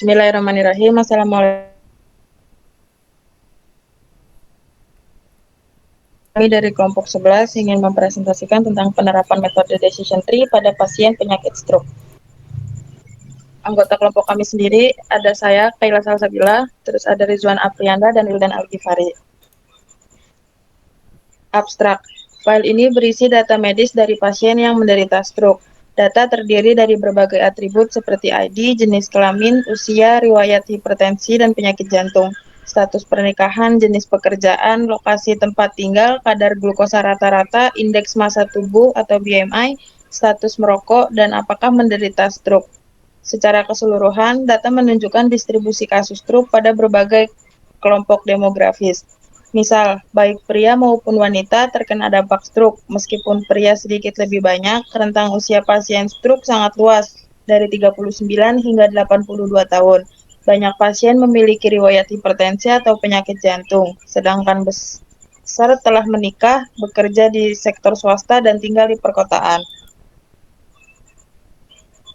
Bismillahirrahmanirrahim. Assalamualaikum. Kami dari kelompok 11 ingin mempresentasikan tentang penerapan metode decision tree pada pasien penyakit stroke. Anggota kelompok kami sendiri ada saya, Kaila Salsabila, terus ada Rizwan Aprianda dan Wildan Algifari. Abstrak. File ini berisi data medis dari pasien yang menderita stroke. Data terdiri dari berbagai atribut seperti ID, jenis kelamin, usia, riwayat hipertensi dan penyakit jantung, status pernikahan, jenis pekerjaan, lokasi tempat tinggal, kadar glukosa rata-rata, indeks massa tubuh atau BMI, status merokok, dan apakah menderita stroke. Secara keseluruhan, data menunjukkan distribusi kasus stroke pada berbagai kelompok demografis. Misal, baik pria maupun wanita terkena dampak stroke. Meskipun pria sedikit lebih banyak, rentang usia pasien stroke sangat luas, dari 39 hingga 82 tahun. Banyak pasien memiliki riwayat hipertensi atau penyakit jantung, sedangkan besar telah menikah, bekerja di sektor swasta, dan tinggal di perkotaan.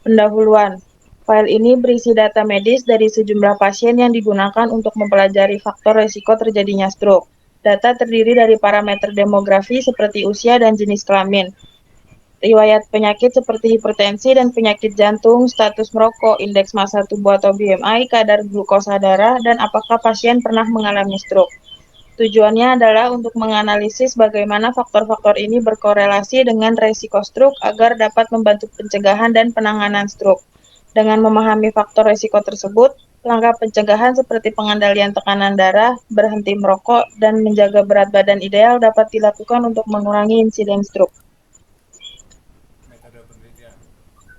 Pendahuluan. File ini berisi data medis dari sejumlah pasien yang digunakan untuk mempelajari faktor risiko terjadinya stroke. Data terdiri dari parameter demografi seperti usia dan jenis kelamin, riwayat penyakit seperti hipertensi dan penyakit jantung, status merokok, indeks massa tubuh atau BMI, kadar glukosa darah, dan apakah pasien pernah mengalami stroke. Tujuannya adalah untuk menganalisis bagaimana faktor-faktor ini berkorelasi dengan resiko stroke agar dapat membantu pencegahan dan penanganan stroke. Dengan memahami faktor risiko tersebut, langkah pencegahan seperti pengendalian tekanan darah, berhenti merokok, dan menjaga berat badan ideal dapat dilakukan untuk mengurangi insiden stroke. Metode penelitian.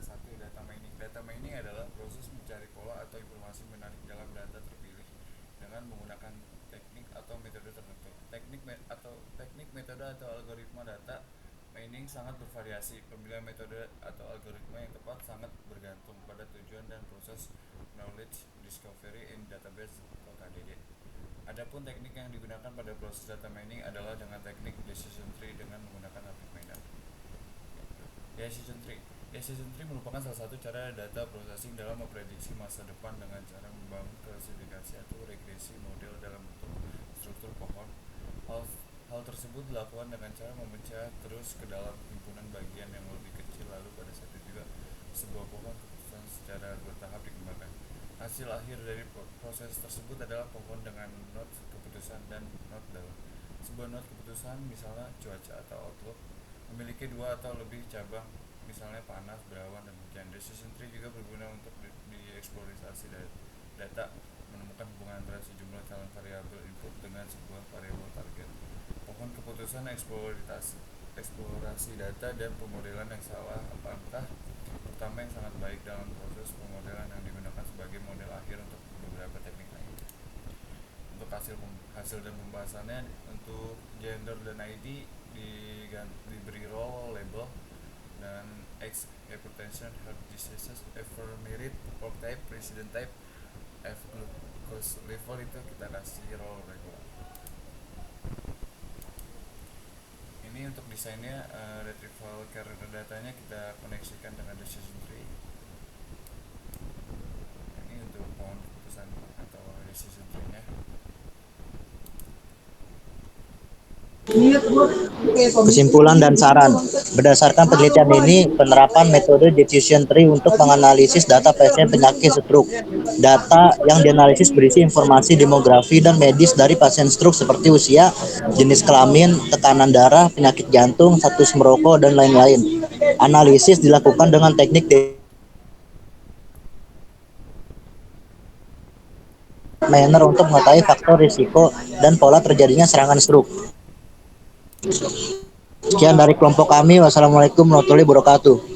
1. Data mining. Data mining adalah proses mencari pola atau informasi menarik dalam data terpilih dengan menggunakan teknik atau metode tertentu. Teknik, metode atau algoritma data mining sangat bervariasi. Pemilihan metode atau algoritma yang tepat sangat bergantung pada tujuan dan proses knowledge discovery in database atau KDD. Adapun teknik yang digunakan pada proses data mining adalah dengan teknik decision tree dengan menggunakan objek miner. Decision tree. Decision tree merupakan salah satu cara data processing dalam memprediksi masa depan dengan cara membangun klasifikasi atau regresi model dalam bentuk struktur pohon. Hal tersebut dilakukan dengan cara memecah terus ke dalam himpunan bagian yang lebih kecil, lalu pada saat itu juga sebuah pohon keputusan secara bertahap dikembangkan. Hasil akhir dari proses tersebut adalah pohon dengan node keputusan dan node dalam. Sebuah node keputusan, misalnya cuaca atau outlook, memiliki 2 atau lebih cabang, misalnya panas, berawan, dan hujan. Decision tree juga berguna untuk dieksplorasi data, menemukan hubungan antara sejumlah calon variabel input dengan sebuah variabel target. Pohon keputusan eksplorasi data dan pemodelan yang salah. Apakah pertama yang sangat baik dalam proses pemodelan yang digunakan sebagai model akhir untuk beberapa teknik lain. Untuk hasil dan pembahasannya, untuk gender dan ID diberi role label, dan X hypertension, heart diseases, ever merit, work type, resident type, F glucose level itu kita kasih role label. Ini untuk desainnya, retrieval carrier datanya kita koneksikan dengan decision tree. Ini untuk pohon keputusan atau decision tree nya. Kesimpulan dan saran. Berdasarkan penelitian ini, penerapan metode decision tree untuk menganalisis data pasien penyakit stroke. Data yang dianalisis berisi informasi demografi dan medis dari pasien stroke seperti usia, jenis kelamin, tekanan darah, penyakit jantung, status merokok, dan lain-lain. Analisis dilakukan dengan teknik manner untuk mengetahui faktor risiko dan pola terjadinya serangan stroke. Sekian dari kelompok kami. Wassalamualaikum warahmatullahi wabarakatuh.